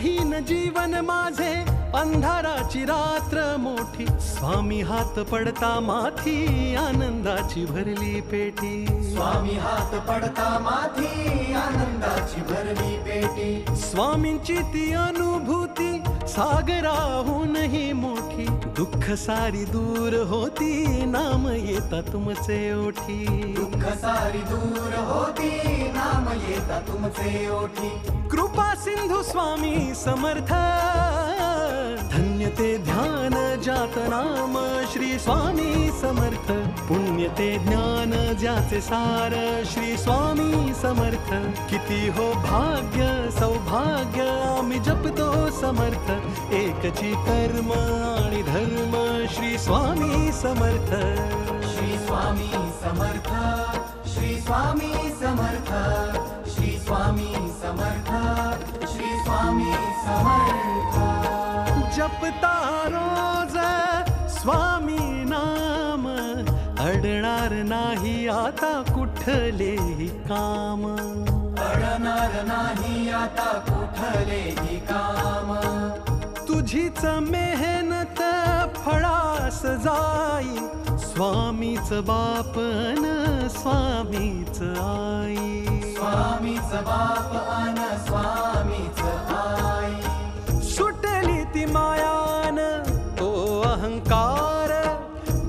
राहीन जीवन माझे अंधाराची रात्र मोठी, स्वामी हात पडता माथी आनंदाची भरली पेटी. स्वामी हात पडता माथी आनंदाची भरली पेटी. स्वामींची ती अनुभूती सागराहूनही मोठी, दुःख सारी दूर होती नाम येता तुमचे ओठी. दुःख सारी दूर होती नाम येता तुमचे ओठी. कृपा सिंधू स्वामी समर्थ, धन्य ते ध्यान जात नाम श्री स्वामी समर्थ. पुण्य ते ज्ञान ज्याचे सार श्री स्वामी समर्थ. किती हो भाग्य सौभाग्य आम्ही जपतो समर्थ, एकची कर्म आणि धर्म श्री स्वामी समर्थ. श्री स्वामी समर्थ, श्री स्वामी समर्थ, श्री स्वामी समर्थ, श्री स्वामी समर्थ. जपता रोज स्वामी नाम, अडणार नाही आता कुठलेही काम. अडणार नाही आता कुठलेही काम. तुझीच मेहनत फळास जाई, स्वामीच बाप अन स्वामीच आई. स्वामीच बाप अन स्वामीच आई. सुटली ती मायान तो अहंकार,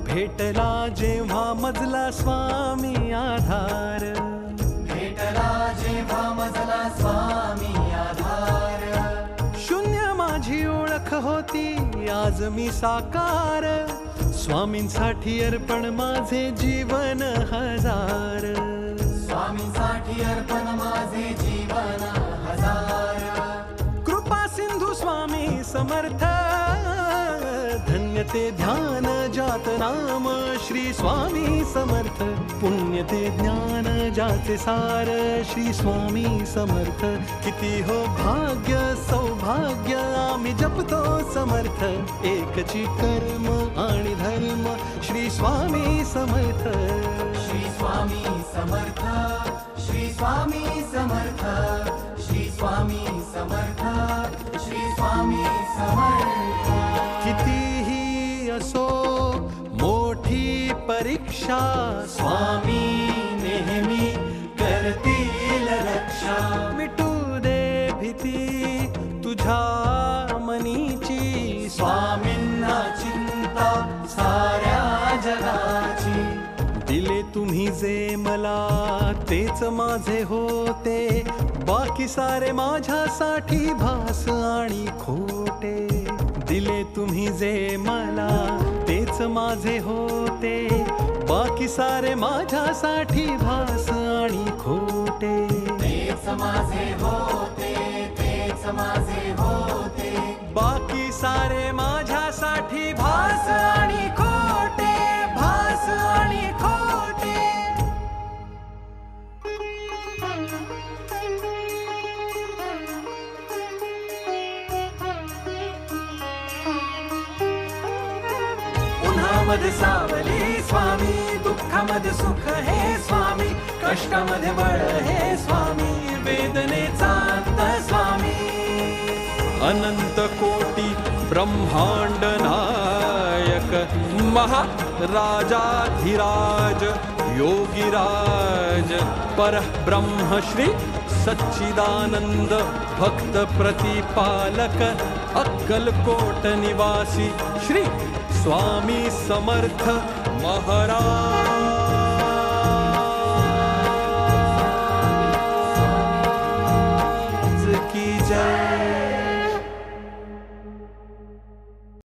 भेटला जेव्हा मजला स्वामी आधार. भेटला जेव्हा मजला स्वामी आधार. शून्य माझी ओळख होती आज मी साकार, स्वामींसाठी अर्पण माझे जीवन हजार. स्वामींसाठी अर्पण माझे जीवन हजार. कृपा सिंधू स्वामी समर्थ, धन्य ते ध्यान जात नाम श्री स्वामी समर्थ. पुण्य ते ज्ञान जाचे सार श्री स्वामी समर्थ. किती हो भाग्य सौभाग्य आम्ही जपतो समर्थ, एकची कर्म आणि धर्म श्री स्वामी समर्थ. श्री स्वामी समर्थ, श्री स्वामी समर्थ, श्री स्वामी समर्थ, श्री स्वामी समर्थ. कितीही असो मोठी परीक्षा, स्वामी नेहमी करतील रक्षा. मिटू दे भीती तुझ्या मनीची, स्वामींना चिंता साऱ्या जगाची. दिले तुम्ही जे मला तेच माझे होते, बाकी सारे माझ्यासाठी भास आणि खोटे. दिले तुम्ही जे मला तेच माझे होते, बाकी सारे माझ्यासाठी भास आणि खोटे. तेच माझे होते, तेच माझे होते. बाकी सारे माझ्यासाठी भास आणि खोटे, भास आणि खोटे. उन्हामध्ये सावली स्वामी, दुःखामध्ये सुख हे स्वामी, कष्टामध्ये बळ हे स्वामी, वेदनेचा अंत स्वामी. अनंत कोटी ब्रह्मांड नायक महाराजाधिराज योगीराज परब्रह्म श्री सच्चिदानंद भक्त प्रतिपालक अक्कलकोट निवासी श्री स्वामी समर्थ महाराज.